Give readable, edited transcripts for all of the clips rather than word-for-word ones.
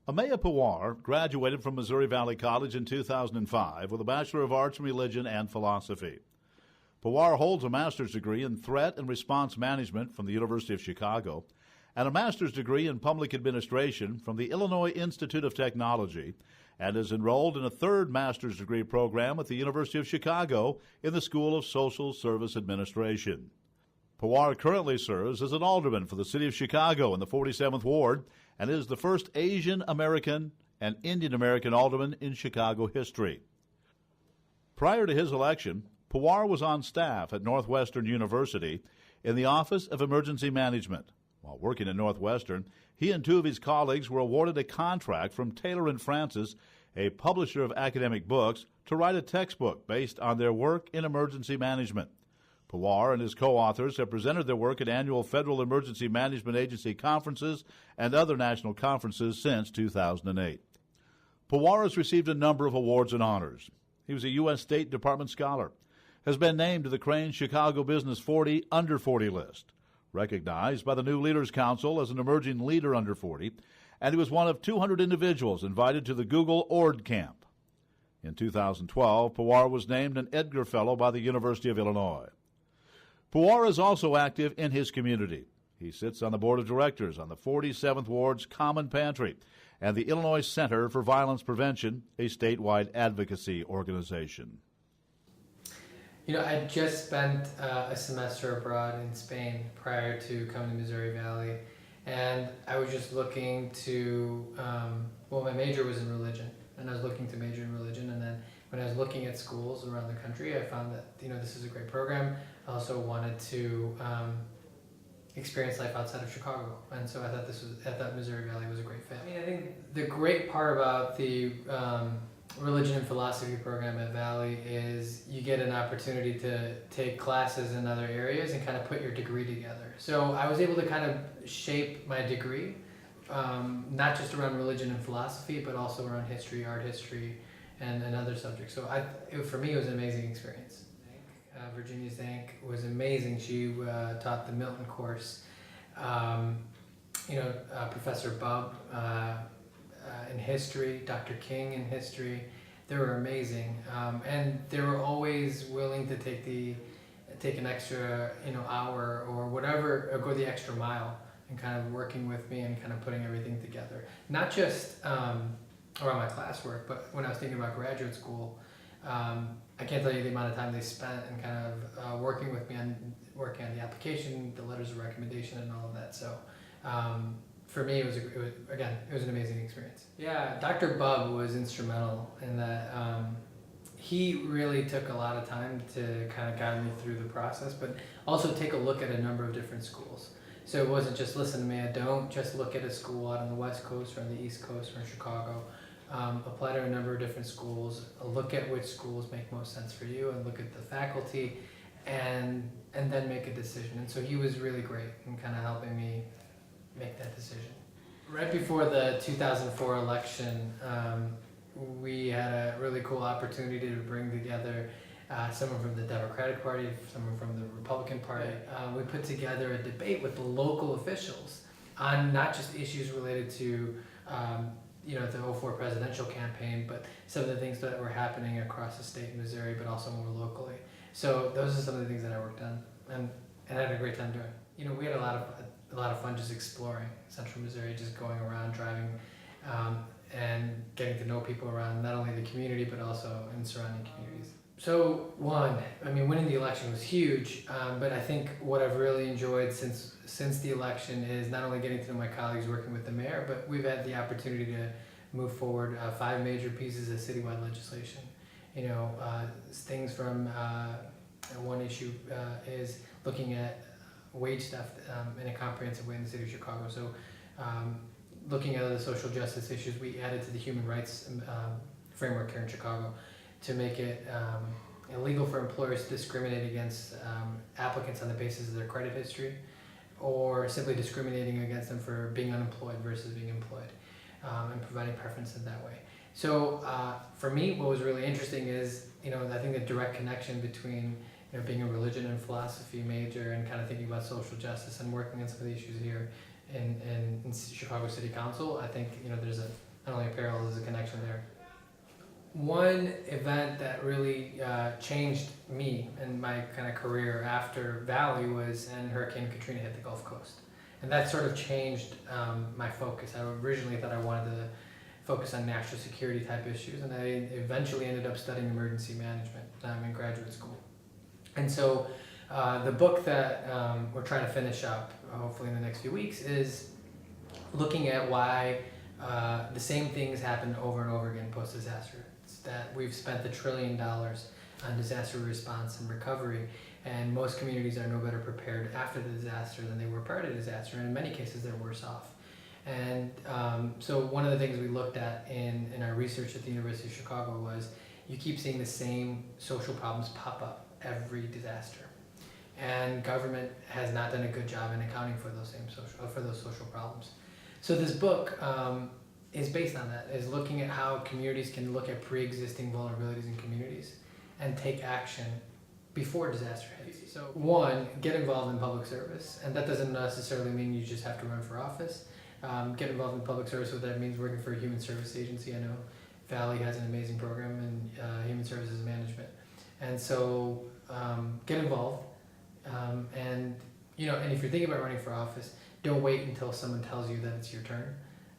Amaya Pawar graduated from Missouri Valley College in 2005 with a Bachelor of Arts in Religion and Philosophy. Pawar holds a master's degree in Threat and Response Management from the University of Chicago and a master's degree in Public Administration from the Illinois Institute of Technology, and is enrolled in a third master's degree program at the University of Chicago in the School of Social Service Administration. Pawar currently serves as an alderman for the City of Chicago in the 47th Ward and is the first Asian American and Indian American alderman in Chicago history. Prior to his election, Pawar was on staff at Northwestern University in the Office of Emergency Management. While working at Northwestern, he and two of his colleagues were awarded a contract from Taylor & Francis, a publisher of academic books, to write a textbook based on their work in emergency management. Pawar and his co-authors have presented their work at annual Federal Emergency Management Agency conferences and other national conferences since 2008. Pawar has received a number of awards and honors. He was a U.S. State Department scholar, has been named to the Crane Chicago Business 40 Under 40 list, recognized by the New Leaders Council as an emerging leader under 40, and he was one of 200 individuals invited to the Google Ord Camp. In 2012, Pawar was named an Edgar Fellow by the University of Illinois. Pawar is also active in his community. He sits on the board of directors on the 47th Ward's Common Pantry and the Illinois Center for Violence Prevention, a statewide advocacy organization. You know, I just spent a semester abroad in Spain prior to coming to Missouri Valley, and I was just looking to, my major was in religion, and I was looking to major in religion, and then when I was looking at schools around the country, I found that, this is a great program. I also wanted to experience life outside of Chicago, and so I thought Missouri Valley was a great fit. I think the great part about the religion and philosophy program at Valley is you get an opportunity to take classes in other areas and kind of put your degree together. So I was able to kind of shape my degree, not just around religion and philosophy, but also around history, art history, and other subjects. So for me, it was an amazing experience. Virginia Zank was amazing. She taught the Milton course. Professor Bubb in history, Dr. King in history, they were amazing, and they were always willing to take an extra hour or whatever, or go the extra mile, and kind of working with me and kind of putting everything together. Not just around my classwork, but when I was thinking about graduate school, I can't tell you the amount of time they spent and kind of working with me on working on the application, the letters of recommendation, and all of that. So. For me, it was an amazing experience. Yeah, Dr. Bubb was instrumental in that. He really took a lot of time to kind of guide me through the process, but also take a look at a number of different schools. So it wasn't just listen to me. I don't just look at a school out on the West Coast or on the East Coast or in Chicago. Apply to a number of different schools. Look at which schools make most sense for you, and look at the faculty, and then make a decision. And so he was really great in kind of helping me make that decision. Right before the 2004 election, we had a really cool opportunity to bring together someone from the Democratic Party, someone from the Republican Party. We put together a debate with the local officials on not just issues related to the 2004 presidential campaign, but some of the things that were happening across the state in Missouri, but also more locally. So those are some of the things that I worked on, and I had a great time doing. We had a lot of fun just exploring central Missouri, just going around, driving, and getting to know people around not only the community, but also in surrounding communities. So winning the election was huge, but I think what I've really enjoyed since the election is not only getting to know my colleagues working with the mayor, but we've had the opportunity to move forward 5 major pieces of citywide legislation. Things from one issue is looking at wage theft in a comprehensive way in the city of Chicago. So looking at other social justice issues, we added to the human rights framework here in Chicago to make it illegal for employers to discriminate against applicants on the basis of their credit history, or simply discriminating against them for being unemployed versus being employed, and providing preference in that way. So for me, what was really interesting is, I think the direct connection between being a religion and philosophy major and kind of thinking about social justice and working on some of the issues here in Chicago City Council. I think there's not only apparel, there's a connection there. One event that really changed me and my kind of career after Valley was when Hurricane Katrina hit the Gulf Coast. And that sort of changed my focus. I originally thought I wanted to focus on national security type issues, and I eventually ended up studying emergency management in graduate school. And so the book that we're trying to finish up, hopefully in the next few weeks, is looking at why the same things happen over and over again post-disaster. It's that we've spent $1 trillion on disaster response and recovery, and most communities are no better prepared after the disaster than they were prior to the disaster, and in many cases they're worse off. And so one of the things we looked at in our research at the University of Chicago was you keep seeing the same social problems pop up every disaster. And government has not done a good job in accounting for those social problems. So this book is based on that, is looking at how communities can look at pre-existing vulnerabilities in communities and take action before disaster hits. So one, get involved in public service, and that doesn't necessarily mean you just have to run for office. Get involved in public service, what that means working for a human service agency. I know Valley has an amazing program in human services management. And so get involved. And if you're thinking about running for office, don't wait until someone tells you that it's your turn.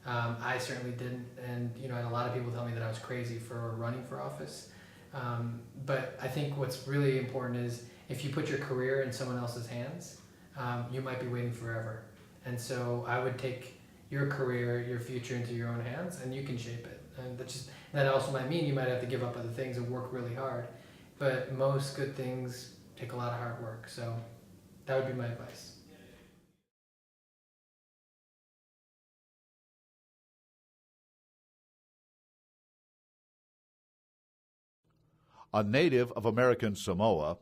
I certainly didn't, and I had a lot of people tell me that I was crazy for running for office. But I think what's really important is if you put your career in someone else's hands, you might be waiting forever. And so I would take your career, your future into your own hands, and you can shape it. And that also might mean you might have to give up other things and work really hard. But most good things take a lot of hard work. So that would be my advice. A native of American Samoa,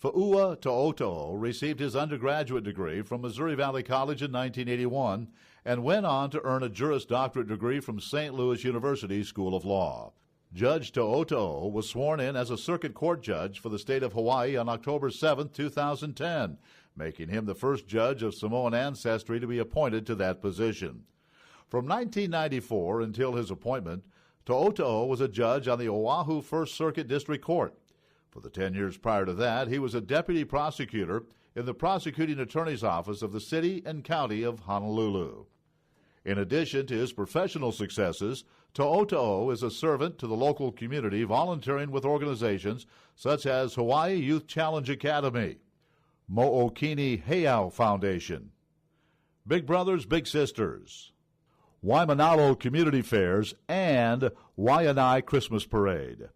Fa'ua To'oto'o received his undergraduate degree from Missouri Valley College in 1981 and went on to earn a Juris Doctorate degree from St. Louis University School of Law. Judge To'oto'o was sworn in as a circuit court judge for the state of Hawaii on October 7, 2010, making him the first judge of Samoan ancestry to be appointed to that position. From 1994 until his appointment, To'oto'o was a judge on the Oahu First Circuit District Court. For the 10 years prior to that, he was a deputy prosecutor in the prosecuting attorney's office of the city and county of Honolulu. In addition to his professional successes, To'oto'o is a servant to the local community, volunteering with organizations such as Hawaii Youth Challenge Academy, Mo'okini Heiau Foundation, Big Brothers Big Sisters, Waimanalo Community Fairs, and Waianae Christmas Parade.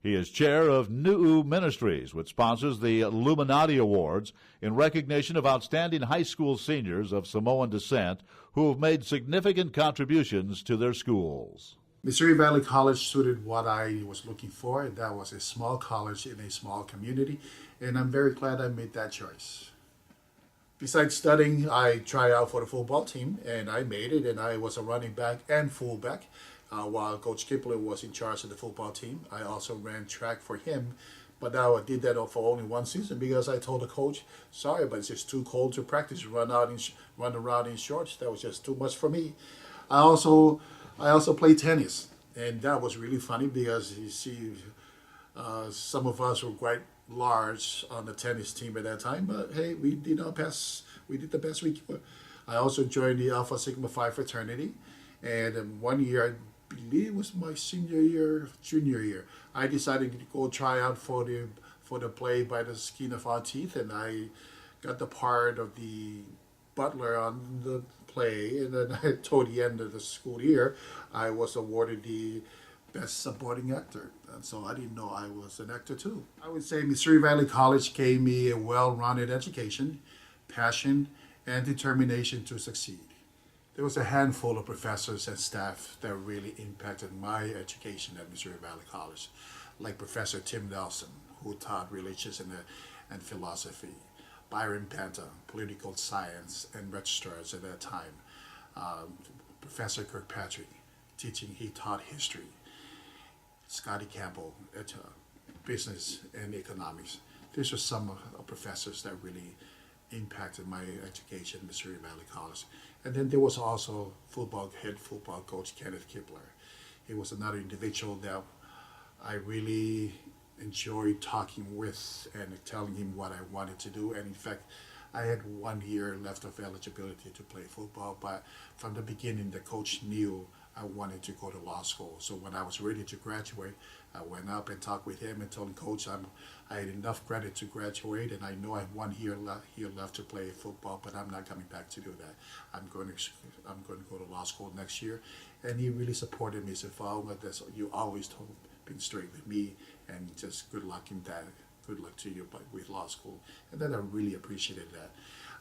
He is chair of Nu'u Ministries, which sponsors the Illuminati Awards in recognition of outstanding high school seniors of Samoan descent who have made significant contributions to their schools. Missouri Valley College suited what I was looking for. That was a small college in a small community, and I'm very glad I made that choice. Besides studying, I tried out for the football team, and I made it, and I was a running back and fullback. While Coach Kipling was in charge of the football team, I also ran track for him. But now I did that for only one season because I told the coach, sorry, but it's just too cold to practice, run around in shorts. That was just too much for me. I also played tennis, and that was really funny because you see, some of us were quite large on the tennis team at that time, but hey, we did our best. We did the best we could. I also joined the Alpha Sigma Phi fraternity, and 1 year, I believe it was my junior year, I decided to go try out for the play by the skin of our teeth, and I got the part of the butler on the play, and then toward the end of the school year, I was awarded the Best Supporting Actor, and so I didn't know I was an actor too. I would say Missouri Valley College gave me a well-rounded education, passion, and determination to succeed. There was a handful of professors and staff that really impacted my education at Missouri Valley College, like Professor Tim Nelson, who taught religions and philosophy, Byron Panta, political science and registrars at that time, Professor Kirkpatrick, he taught history, Scotty Campbell at business and economics. These are some of the professors that really impacted my education at Missouri Valley College. And then there was also head football coach Kenneth Kibler. He was another individual that I really enjoyed talking with and telling him what I wanted to do. And in fact, I had 1 year left of eligibility to play football, but from the beginning, the coach knew I wanted to go to law school. So when I was ready to graduate, I went up and talked with him and told him, Coach, I had enough credit to graduate, and I know I have 1 year left to play football, but I'm not coming back to do that. I'm going to go to law school next year. And he really supported me. He said, Father, you always been straight with me, and just good luck in that. Good luck to you with law school. And then I really appreciated that.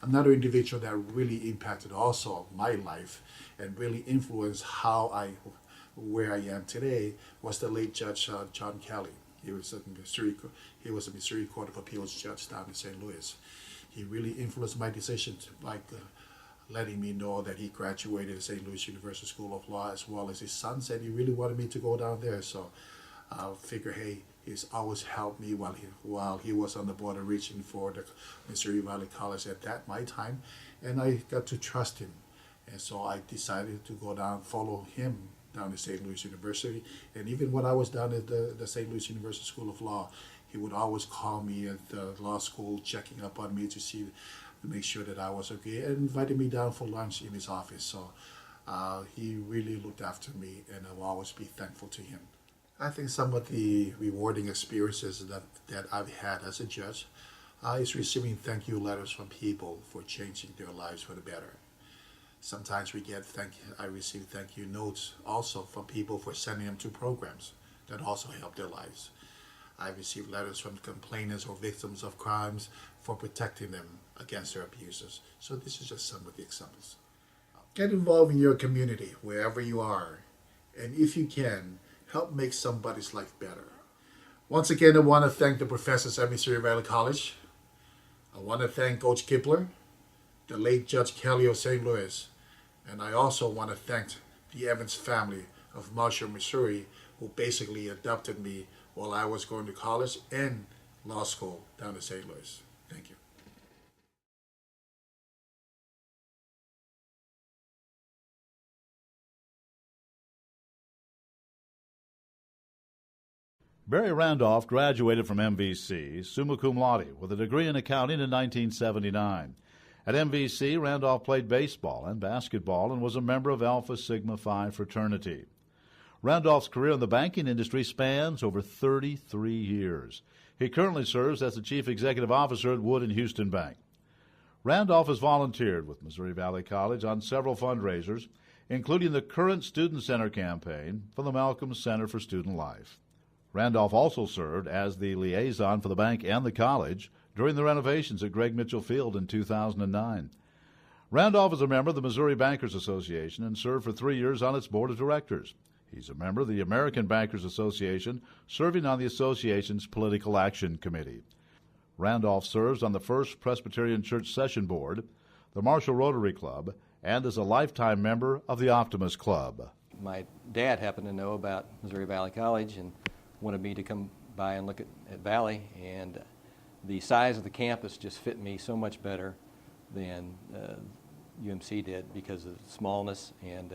Another individual that really impacted also my life and really influenced where I am today was the late Judge John Kelly. He was a Missouri Court of Appeals judge down in St. Louis. He really influenced my decision to letting me know that he graduated at St. Louis University School of Law, as well as his son said he really wanted me to go down there. So I figure, hey, he's always helped me while he was on the border reaching for the Missouri Valley College at my time, and I got to trust him. And so I decided to go down, follow him down to St. Louis University. And even when I was down at the St. Louis University School of Law, he would always call me at the law school, checking up on me to make sure that I was okay, and invited me down for lunch in his office. So he really looked after me, and I will always be thankful to him. I think some of the rewarding experiences that I've had as a judge is receiving thank you letters from people for changing their lives for the better. Sometimes I receive thank you notes also from people for sending them to programs that also help their lives. I receive letters from complainants or victims of crimes for protecting them against their abusers. So this is just some of the examples. Get involved in your community wherever you are, and if you can, help make somebody's life better. Once again, I want to thank the professors at Missouri Valley College. I want to thank Coach Kibler, the late Judge Kelly of St. Louis, and I also want to thank the Evans family of Marshall, Missouri, who basically adopted me while I was going to college and law school down in St. Louis. Thank you. Barry Randolph graduated from MVC summa cum laude with a degree in accounting in 1979. At MVC, Randolph played baseball and basketball and was a member of Alpha Sigma Phi fraternity. Randolph's career in the banking industry spans over 33 years. He currently serves as the Chief Executive Officer at Wood and Houston Bank. Randolph has volunteered with Missouri Valley College on several fundraisers, including the current Student Center campaign for the Malcolm Center for Student Life. Randolph also served as the liaison for the bank and the college during the renovations at Greg Mitchell Field in 2009. Randolph is a member of the Missouri Bankers Association and served for 3 years on its board of directors. He's a member of the American Bankers Association, serving on the association's Political Action Committee. Randolph serves on the First Presbyterian Church Session Board, the Marshall Rotary Club, and is a lifetime member of the Optimist Club. My dad happened to know about Missouri Valley College and wanted me to come by and look at Valley, and the size of the campus just fit me so much better than UMC did because of the smallness, and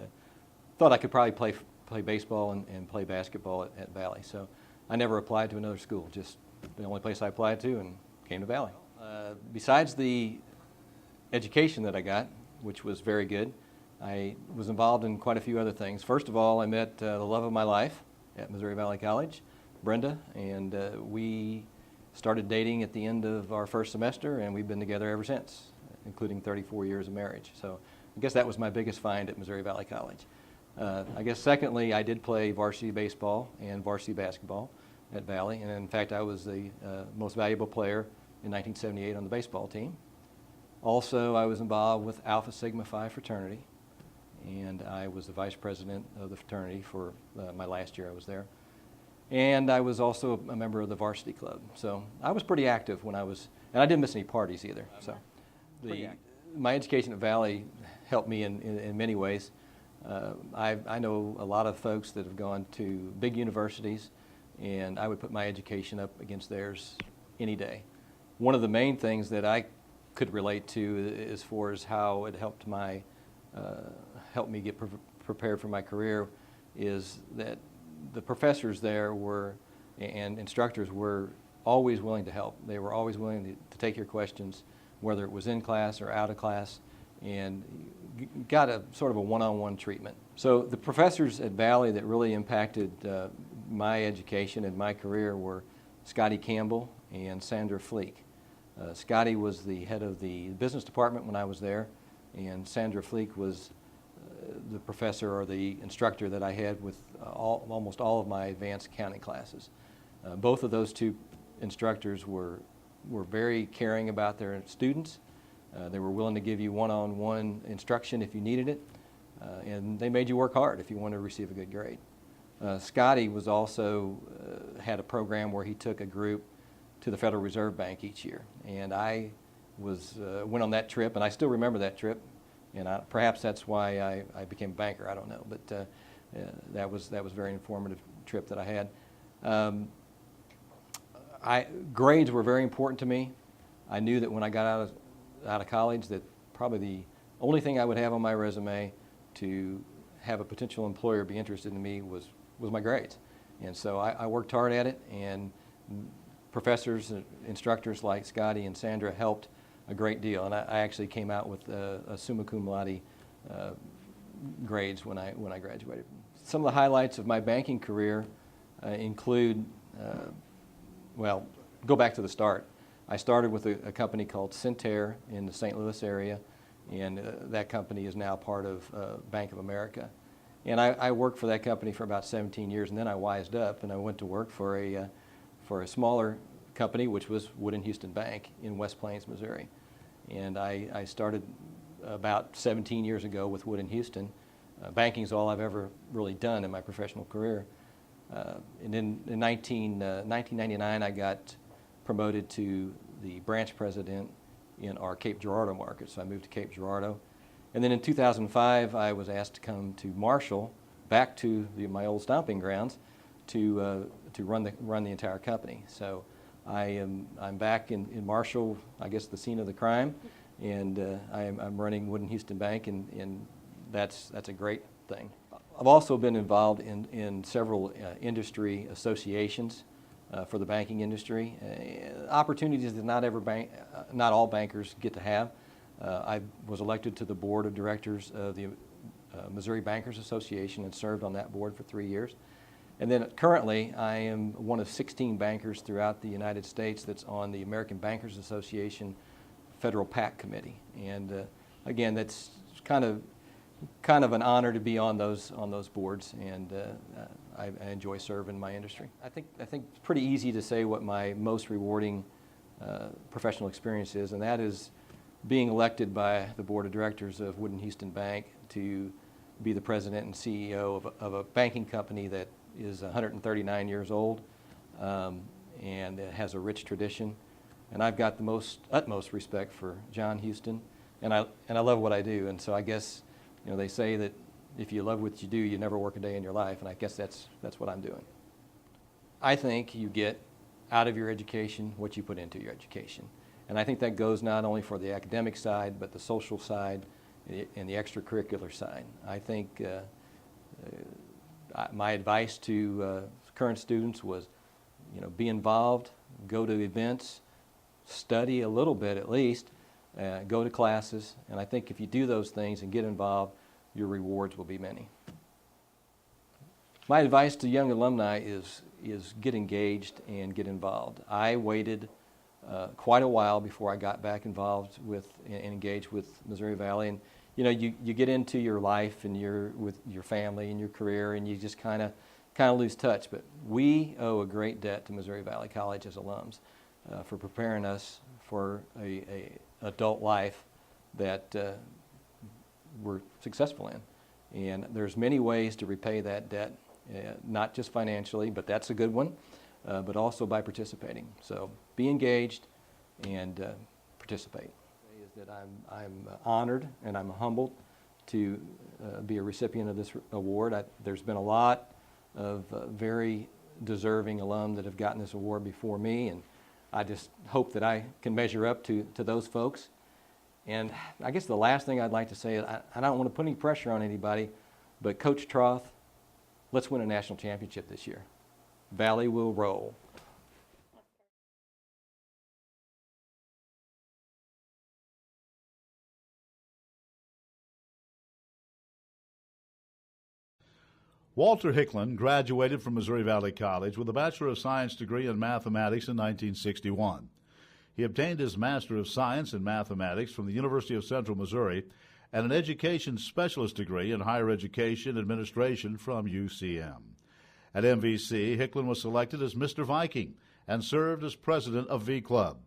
thought I could probably play baseball and play basketball at Valley. So I never applied to another school, just the only place I applied to, and came to Valley. Besides the education that I got, which was very good, I was involved in quite a few other things. First of all, I met the love of my life at Missouri Valley College, Brenda, and we started dating at the end of our first semester, and we've been together ever since, including 34 years of marriage. So I guess that was my biggest find at Missouri Valley College. I guess secondly, I did play varsity baseball and varsity basketball at Valley, and in fact I was the most valuable player in 1978 on the baseball team. Also, I was involved with Alpha Sigma Phi fraternity, and I was the vice president of the fraternity for my last year I was there. And I was also a member of the varsity club. So I was pretty active when I was, and I didn't miss any parties either. So my education at Valley helped me in many ways. I know a lot of folks that have gone to big universities, and I would put my education up against theirs any day. One of the main things that I could relate to as far as how it helped me get prepared for my career is that the professors there and instructors were always willing to help. They were always willing to take your questions, whether it was in class or out of class, and got a sort of a one-on-one treatment. So the professors at Valley that really impacted my education and my career were Scotty Campbell and Sandra Fleek. Scotty was the head of the business department when I was there, and Sandra Fleek was the professor or the instructor that I had with almost all of my advanced accounting classes. Both of those two instructors were very caring about their students. They were willing to give you one-on-one instruction if you needed it, and they made you work hard if you wanted to receive a good grade. Scotty was also had a program where he took a group to the Federal Reserve Bank each year, and I went on that trip, and I still remember that trip, and perhaps that's why I became a banker. I don't know, but that was a very informative trip that I had. Grades were very important to me. I knew that when I got out of college that probably the only thing I would have on my resume to have a potential employer be interested in me was my grades. And so I worked hard at it, and professors and instructors like Scotty and Sandra helped a great deal. And I actually came out with a summa cum laude grades when I graduated. Some of the highlights of my banking career include, well, go back to the start. I started with a company called Centair in the St. Louis area, and that company is now part of Bank of America. And I worked for that company for about 17 years, and then I wised up and I went to work for a smaller company, which was Wood & Houston Bank in West Plains, Missouri. And I started about 17 years ago with Wood & Houston. Banking is all I've ever really done in my professional career. And then in 1999, I got promoted to the branch president in our Cape Girardeau market, so I moved to Cape Girardeau. And then in 2005, I was asked to come to Marshall, back to my old stomping grounds, to run the entire company. So I'm back in Marshall, I guess the scene of the crime, and I'm running Wood & Houston Bank, and that's a great thing. I've also been involved in several industry associations for the banking industry. Opportunities that not all bankers get to have. I was elected to the board of directors of the Missouri Bankers Association and served on that board for 3 years. And then currently, I am one of 16 bankers throughout the United States that's on the American Bankers Association Federal PAC Committee. And again, that's kind of an honor to be on those boards, and I enjoy serving my industry. I think it's pretty easy to say what my most rewarding professional experience is, and that is being elected by the board of directors of Wood & Houston Bank to be the president and CEO of a banking company that is 139 years old and it has a rich tradition. And I've got the utmost respect for John Houston, and I love what I do. And so I guess, they say that if you love what you do, you never work a day in your life, and I guess that's what I'm doing. I think you get out of your education what you put into your education. And I think that goes not only for the academic side, but the social side and the extracurricular side. I think my advice to current students was, be involved, go to events, study a little bit at least, go to classes, and I think if you do those things and get involved, your rewards will be many. My advice to young alumni is get engaged and get involved. I waited quite a while before I got back involved with and engaged with Missouri Valley, and you get into your life and you're with your family and your career, and you just kind of lose touch. But we owe a great debt to Missouri Valley College as alums for preparing us for a adult life that we're successful in. And there's many ways to repay that debt, not just financially, but that's a good one, but also by participating. So be engaged and participate. Is that I'm honored and I'm humbled to be a recipient of this award. There's been a lot of very deserving alum that have gotten this award before me, and I just hope that I can measure up to those folks. And I guess the last thing I'd like to say is I don't want to put any pressure on anybody, but Coach Troth, let's win a national championship this year. Valley will roll. Walter Hicklin graduated from Missouri Valley College with a Bachelor of Science degree in mathematics in 1961. He obtained his Master of Science in Mathematics from the University of Central Missouri and an Education Specialist degree in Higher Education Administration from UCM. At MVC, Hicklin was selected as Mr. Viking and served as president of V Club.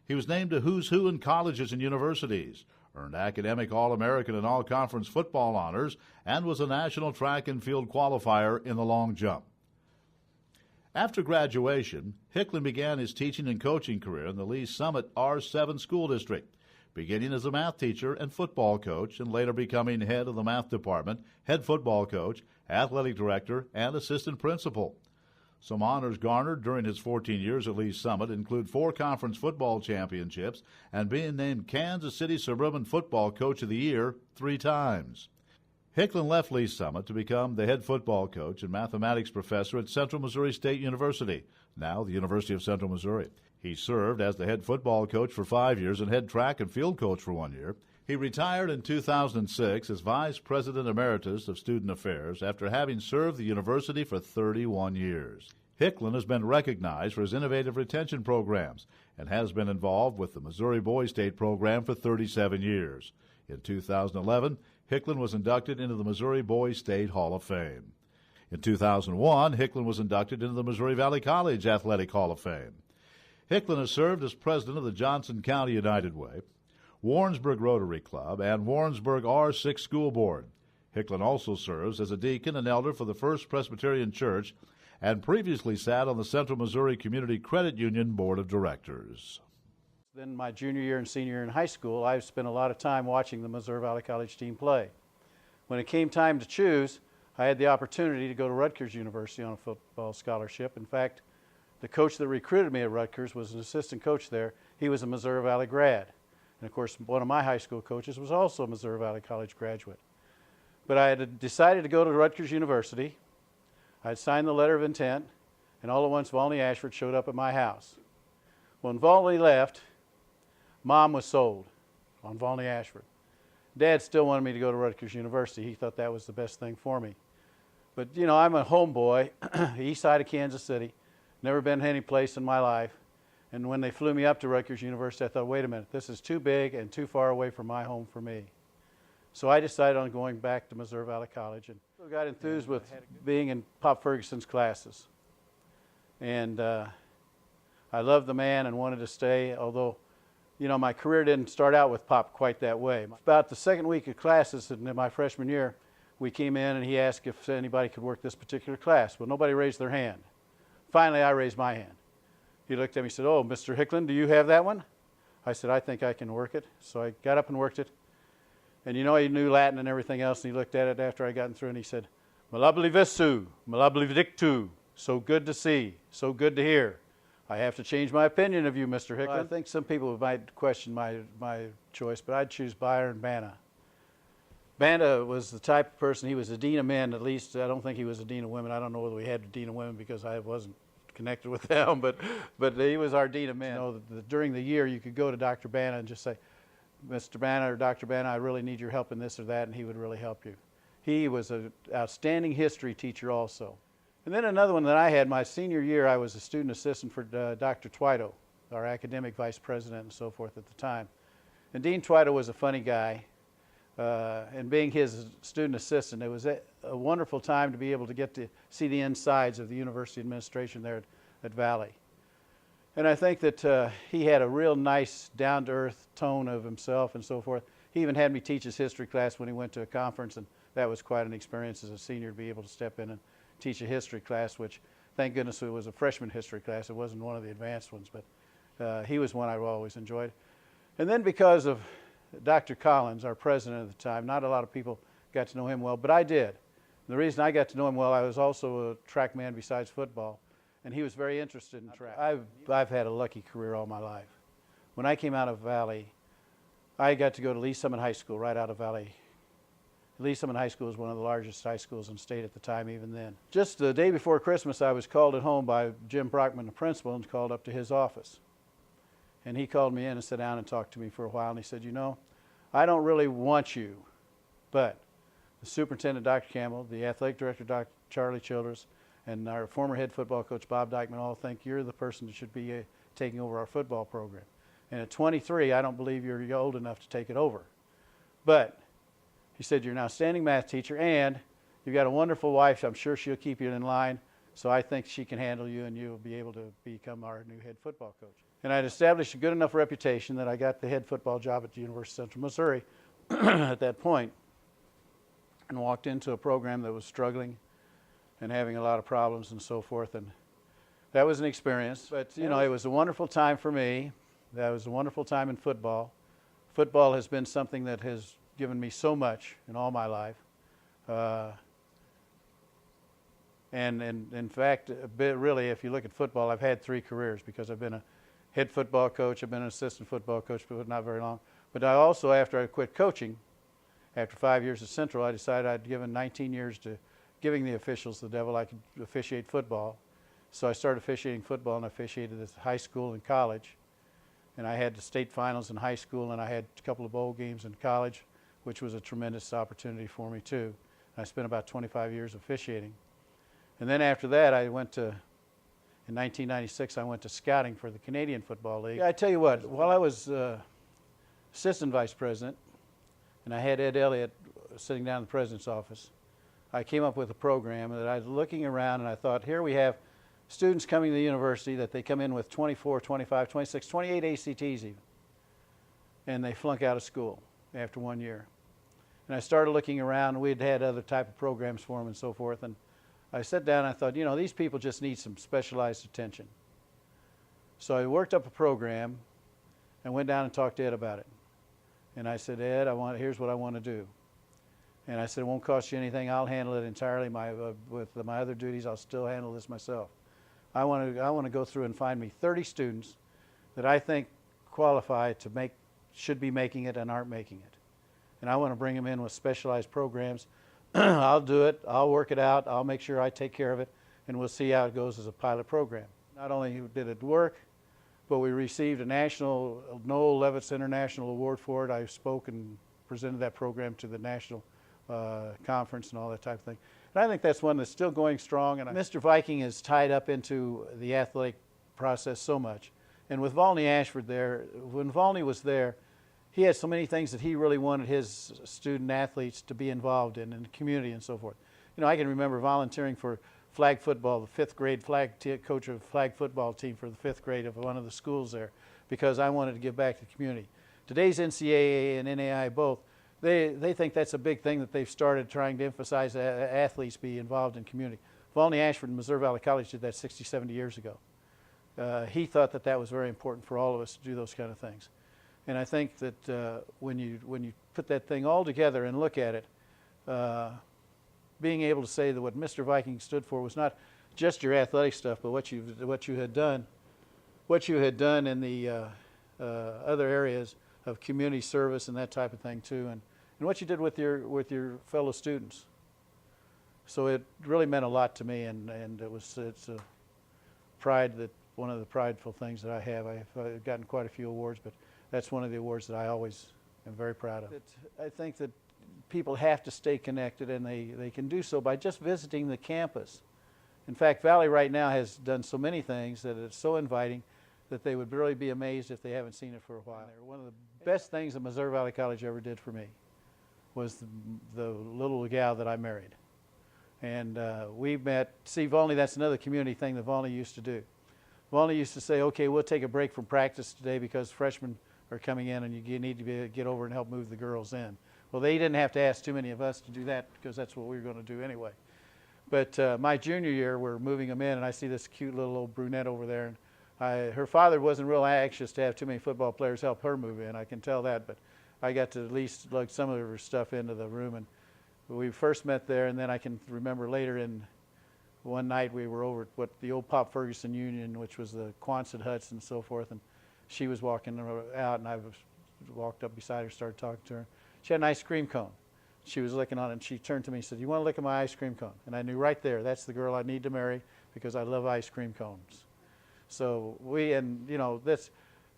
He was named a Who's Who in colleges and universities, earned academic All-American and All-Conference football honors, and was a national track and field qualifier in the long jump. After graduation, Hicklin began his teaching and coaching career in the Lee Summit R7 school district, beginning as a math teacher and football coach and later becoming head of the math department, head football coach, athletic director, and assistant principal. Some honors garnered during his 14 years at Lee Summit include 4 conference football championships and being named Kansas City Suburban Football Coach of the Year 3 times. Hicklin left Lee Summit to become the head football coach and mathematics professor at Central Missouri State University, now the University of Central Missouri. He served as the head football coach for 5 years and head track and field coach for 1 year. He retired in 2006 as Vice President Emeritus of Student Affairs after having served the university for 31 years. Hicklin has been recognized for his innovative retention programs and has been involved with the Missouri Boys State program for 37 years. In 2011, Hicklin was inducted into the Missouri Boys State Hall of Fame. In 2001, Hicklin was inducted into the Missouri Valley College Athletic Hall of Fame. Hicklin has served as president of the Johnson County United Way, Warrensburg Rotary Club, and Warrensburg R6 School Board. Hicklin also serves as a deacon and elder for the First Presbyterian Church and previously sat on the Central Missouri Community Credit Union Board of Directors. Then my junior year and senior year in high school, I spent a lot of time watching the Missouri Valley College team play. When it came time to choose, I had the opportunity to go to Rutgers University on a football scholarship. In fact, the coach that recruited me at Rutgers was an assistant coach there. He was a Missouri Valley grad. And of course, one of my high school coaches was also a Missouri Valley College graduate. But I had decided to go to Rutgers University. I had signed the letter of intent, and all at once Volney Ashford showed up at my house. When Volney left, Mom was sold on Volney Ashford. Dad still wanted me to go to Rutgers University. He thought that was the best thing for me. But, you know, I'm a homeboy, east side of Kansas City, never been any place in my life. And when they flew me up to Rutgers University, I thought, wait a minute, this is too big and too far away from my home for me. So I decided on going back to Missouri Valley College and got enthused with being in Pop Ferguson's classes. And I loved the man and wanted to stay, although, you know, my career didn't start out with Pop quite that way. About the second week of classes in my freshman year, we came in and he asked if anybody could work this particular class. Well, nobody raised their hand. Finally, I raised my hand. He looked at me and said, "Oh, Mr. Hicklin, do you have that one?" I said, "I think I can work it." So I got up and worked it. And you know, he knew Latin and everything else, and he looked at it after I got through and he said, "Malabli visu, malabli dictu, so good to see, so good to hear. I have to change my opinion of you, Mr. Hicklin." I think some people might question my choice, but I'd choose Byron Banna. Banna was the type of person, he was a dean of men, at least. I don't think he was a dean of women. I don't know whether we had a dean of women because I wasn't connected with them, but he was our dean of men. You know, during the year, you could go to Dr. Banna and just say, "Mr. Banna or Dr. Banna, I really need your help in this or that," and he would really help you. He was an outstanding history teacher also. And then another one that I had, my senior year, I was a student assistant for Dr. Twito, our academic vice president and so forth at the time. And Dean Twito was a funny guy. And being his student assistant, it was a wonderful time to be able to get to see the insides of the university administration there at Valley. And I think that he had a real nice, down-to-earth tone of himself and so forth. He even had me teach his history class when he went to a conference, and that was quite an experience as a senior to be able to step in and teach a history class, which, thank goodness, it was a freshman history class. It wasn't one of the advanced ones, but he was one I always enjoyed. And then because of Dr. Collins, our president at the time, not a lot of people got to know him well, but I did. And the reason I got to know him well, I was also a track man besides football, and he was very interested in track. I've had a lucky career all my life. When I came out of Valley, I got to go to Lee Summit High School right out of Valley. Lee Summit High School was one of the largest high schools in the state at the time, even then. Just the day before Christmas, I was called at home by Jim Brockman, the principal, and called up to his office. And he called me in and sat down and talked to me for a while, and he said, you know, I don't really want you, but the superintendent, Dr. Campbell, the athletic director, Dr. Charlie Childress, and our former head football coach, Bob Dykeman, all think you're the person that should be taking over our football program. And at 23, I don't believe you're old enough to take it over. But he said, you're an outstanding math teacher, and you've got a wonderful wife. I'm sure she'll keep you in line, so I think she can handle you, and you'll be able to become our new head football coach. And I'd established a good enough reputation that I got the head football job at the University of Central Missouri at that point, and walked into a program that was struggling and having a lot of problems and so forth. And that was an experience. But, you know, it was a wonderful time for me. That was a wonderful time in football. Football has been something that has given me so much in all my life. And in fact, really, if you look at football, I've had 3 careers because I've been a head football coach, I've been an assistant football coach, but not very long. But I also, after I quit coaching, after 5 years at Central, I decided I'd given 19 years to giving the officials the devil I could officiate football. So I started officiating football, and I officiated at high school and college. And I had the state finals in high school, and I had a couple of bowl games in college, which was a tremendous opportunity for me too. And I spent about 25 years officiating. And then after that, I went to, in 1996, I went to scouting for the Canadian Football League. I tell you what, while I was assistant vice president, and I had Ed Elliott sitting down in the president's office, I came up with a program that I was looking around, and I thought, here we have students coming to the university that they come in with 24, 25, 26, 28 ACTs even, and they flunk out of school after 1 year. And I started looking around, and we'd had other type of programs for them and so forth, and I sat down and I thought, you know, these people just need some specialized attention. So I worked up a program and went down and talked to Ed about it. And I said, Ed, here's what I want to do. And I said, it won't cost you anything. I'll handle it entirely. With my other duties, I'll still handle this myself. I want to go through and find me 30 students that I think qualify to should be making it and aren't making it. And I want to bring them in with specialized programs. I'll do it. I'll work it out. I'll make sure I take care of it, and we'll see how it goes as a pilot program. Not only did it work, but we received a national Noel Levitz International Award for it. I spoke and presented that program to the national conference and all that type of thing. And I think that's one that's still going strong. And Mr. Viking is tied up into the athletic process so much. And with Volney Ashford there, when Volney was there, he had so many things that he really wanted his student athletes to be involved in the community and so forth. You know, I can remember volunteering for flag football, the 5th grade coach of flag football team for the 5th grade of one of the schools there, because I wanted to give back to the community. Today's NCAA and NAI both, they think that's a big thing that they've started trying to emphasize athletes be involved in community. Volney Ashford and Missouri Valley College did that 60, 70 years ago. He thought that that was very important for all of us to do those kind of things. And I think that when you put that thing all together and look at it, being able to say that what Mr. Viking stood for was not just your athletic stuff, but what you had done in the other areas of community service and that type of thing too, and what you did with your fellow students. So it really meant a lot to me, and it's a pride, that one of the prideful things that I have. I've gotten quite a few awards, but that's one of the awards that I always am very proud of. I think that people have to stay connected, and they can do so by just visiting the campus. In fact, Valley right now has done so many things that it's so inviting that they would really be amazed if they haven't seen it for a while. One of the best things that Missouri Valley College ever did for me was the little gal that I married. And we met, see, Volney, that's another community thing that Volney used to do. Volney used to say, okay, we'll take a break from practice today because freshmen are coming in and you need to get over and help move the girls in. Well, they didn't have to ask too many of us to do that because that's what we were going to do anyway. But my junior year, we're moving them in, and I see this cute little old brunette over there. And her father wasn't real anxious to have too many football players help her move in. I can tell that, but I got to at least lug some of her stuff into the room. And we first met there, and then I can remember later in one night we were over at what the old Pop Ferguson Union, which was the Quonset huts and so forth, and she was walking out, and I was walked up beside her, started talking to her. She had an ice cream cone. She was licking on it, and she turned to me and said, "You want to lick at my ice cream cone?" And I knew right there, that's the girl I need to marry because I love ice cream cones. So that's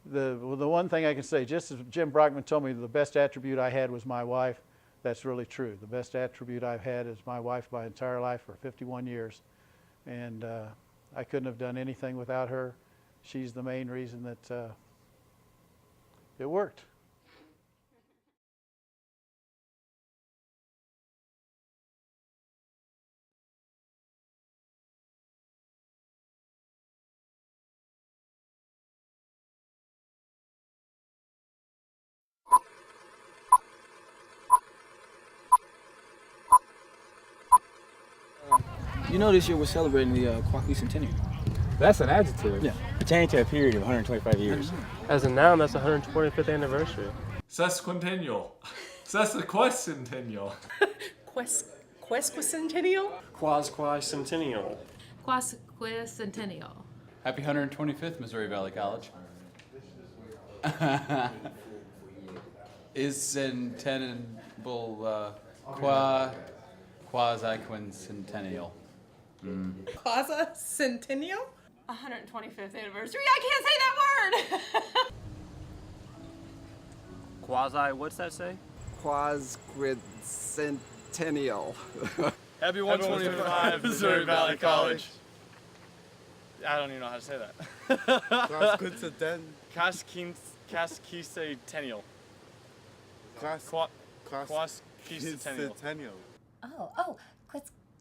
the one thing I can say, just as Jim Brockman told me the best attribute I had was my wife, that's really true. The best attribute I've had is my wife my entire life for 51 years. And I couldn't have done anything without her. She's the main reason that it worked. You know, this year we're celebrating the Quaquicentennial. That's an adjective. Yeah. Pertaining to a period of 125 years. As a noun, that's the 125th anniversary. Sesquicentennial. Sesquicentennial. Quasquicentennial? Quasquicentennial. Quasquicentennial. Happy 125th, Missouri Valley College. Is centennial quasi-quincentennial. Quasi-centennial? 125th anniversary. I can't say that word. Quasi, what's that say? Quasquicentennial. Happy 125, Missouri Valley College. I don't even know how to say that. Quasquicentennial. Quasquicentennial. Quasquicentennial.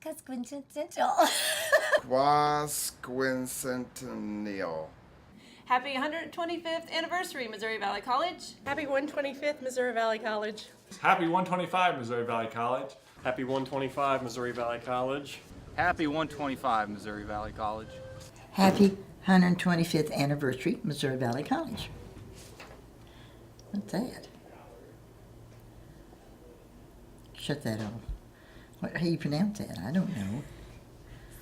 Quasquicentennial. Happy 125th anniversary, Missouri Valley College. Happy 125th, Missouri Valley College. Happy 125, Missouri Valley College. Happy 125, Missouri Valley College. Happy 125, Missouri Valley College. Happy 125th anniversary, Missouri Valley College. What's that? Shut that off. How do you pronounce that? I don't know.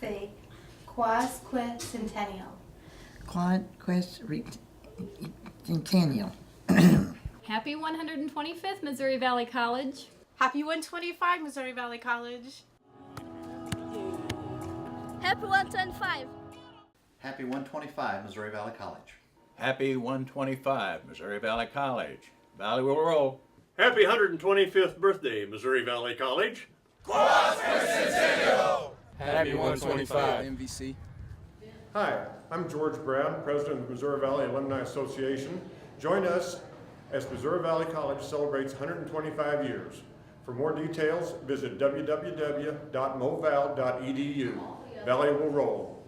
Say Quasquicentennial. Quasquicentennial. Happy 125th, Missouri Valley College. Happy 125, Missouri Valley College. Happy 125. Happy 125, Missouri Valley College. Happy 125, Missouri Valley College. Valley will roll. Happy 125th birthday, Missouri Valley College. Happy 125, MVC. Hi, I'm George Brown, President of the Missouri Valley Alumni Association. Join us as Missouri Valley College celebrates 125 years. For more details, visit www.moval.edu. Valley will roll.